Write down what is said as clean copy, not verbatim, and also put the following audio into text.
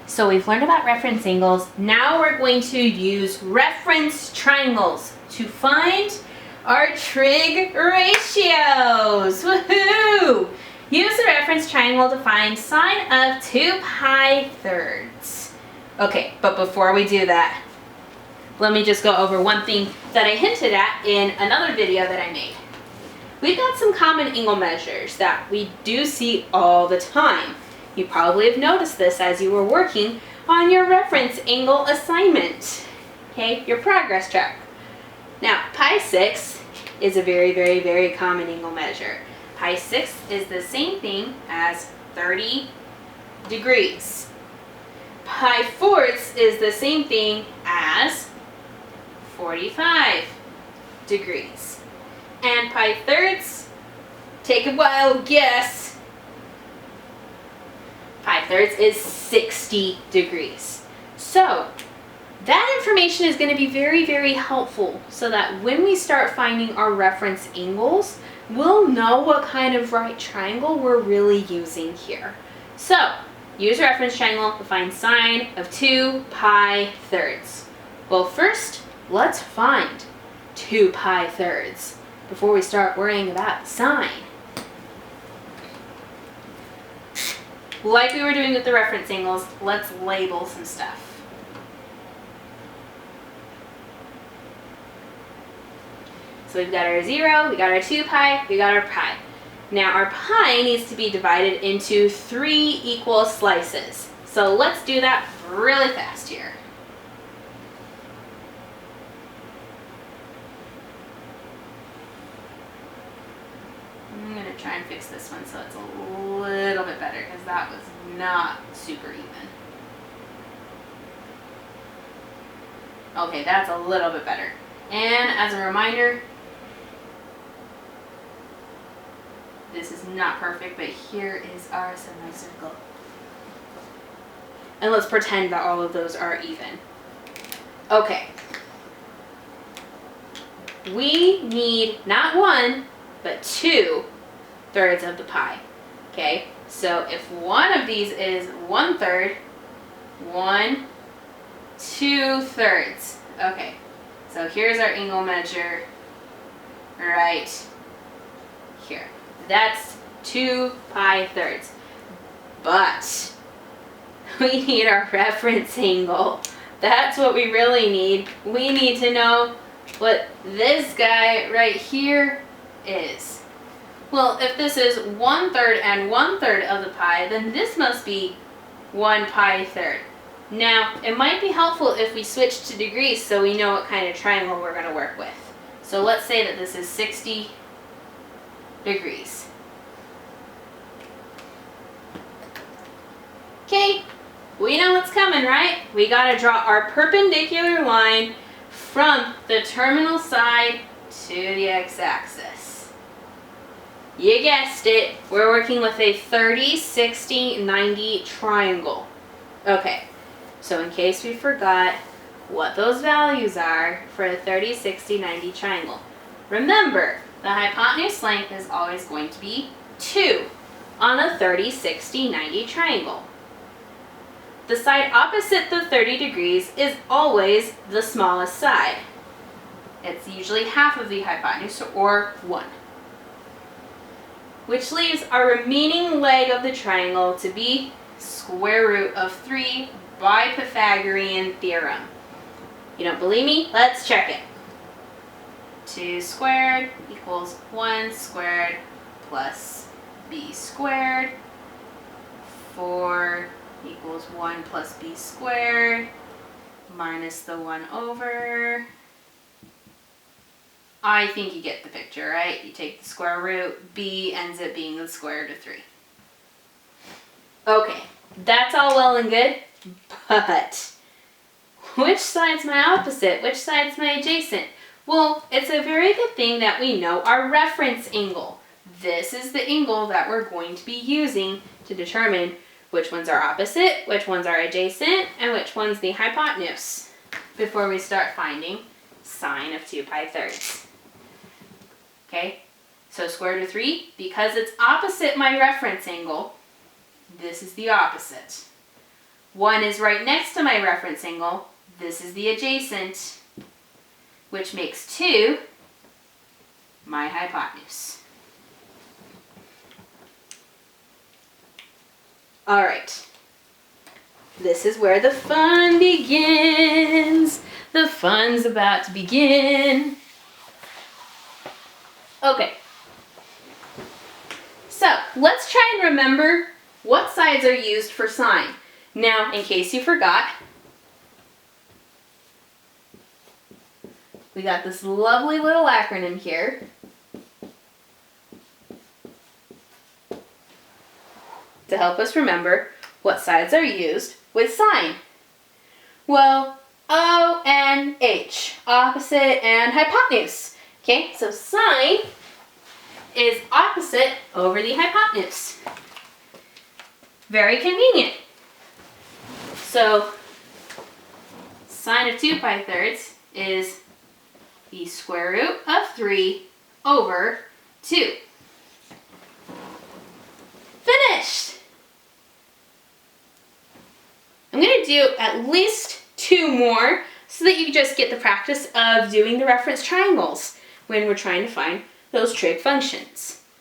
So we've learned about reference angles. Now we're going to use reference triangles to find our trig ratios. Woohoo! Use the reference triangle to find sine of 2 pi thirds. Okay, but before we do that, let me just go over one thing that I hinted at in another video that I made. We've got some common angle measures that we do see all the time. You probably have noticed this as you were working on your reference angle assignment, okay, your progress track. Now, pi 6 is a very common angle measure. Pi 6 is the same thing as 30 degrees. Pi fourths is the same thing as 45 degrees. And pi thirds, take a wild guess. Pi thirds is 60 degrees. So that information is going to be very helpful so that when we start finding our reference angles, we'll know what kind of right triangle we're really using here. So use reference triangle to find sine of 2 pi thirds. Well, first, let's find 2 pi thirds before we start worrying about sine. Like we were doing with the reference angles, let's label some stuff. So we've got our 0, we got our 2 pi, we got our pi. Now our pi needs to be divided into 3 equal slices. So let's do that really fast here. I'm going to try and fix this one so it's a little bit better because that was not super even. Okay, that's a little bit better. And as a reminder, this is not perfect, but here is our semicircle. And let's pretend that all of those are even. Okay. We need not 1, but 2 thirds of the pi. Okay, so if one of these is 1/3, 1, 2 thirds. Okay, so here's our angle measure right here. That's 2 pi thirds. But we need our reference angle. That's what we really need. We need to know what this guy right here is. Well, if this is 1/3 and 1/3 of the pi, then this must be 1 pi third. Now, it might be helpful if we switch to degrees so we know what kind of triangle we're going to work with. So let's say that this is 60 degrees. Okay, we know what's coming, right? We got to draw our perpendicular line from the terminal side to the x-axis. You guessed it, we're working with a 30, 60, 90 triangle. Okay, so in case we forgot what those values are for a 30, 60, 90 triangle. Remember, the hypotenuse length is always going to be 2 on a 30, 60, 90 triangle. The side opposite the 30 degrees is always the smallest side. It's usually half of the hypotenuse, or 1. Which leaves our remaining leg of the triangle to be square root of 3 by Pythagorean theorem. You don't believe me? Let's check it. 2 squared equals 1 squared plus b squared. 4 equals 1 plus b squared minus the 1 over. I think you get the picture, right? You take the square root, b ends up being the square root of 3. Okay, that's all well and good, but which side's my opposite? Which side's my adjacent? Well, it's a very good thing that we know our reference angle. This is the angle that we're going to be using to determine which one's our opposite, which one's our adjacent, and which one's the hypotenuse before we start finding sine of 2 pi thirds. Okay, so square root of 3, because it's opposite my reference angle, this is the opposite. 1 is right next to my reference angle. This is the adjacent, which makes 2 my hypotenuse. All right. This is where the fun begins. The fun's about to begin. Okay. So let's try and remember what sides are used for sine. Now, in case you forgot, we got this lovely little acronym here. To help us remember what sides are used with sine. Well, O and H, opposite and hypotenuse. Okay, so sine is opposite over the hypotenuse. Very convenient. So sine of 2 pi thirds is the square root of 3 over 2. Finished! I'm going to do at least 2 more so that you just get the practice of doing the reference triangles when we're trying to find those trig functions.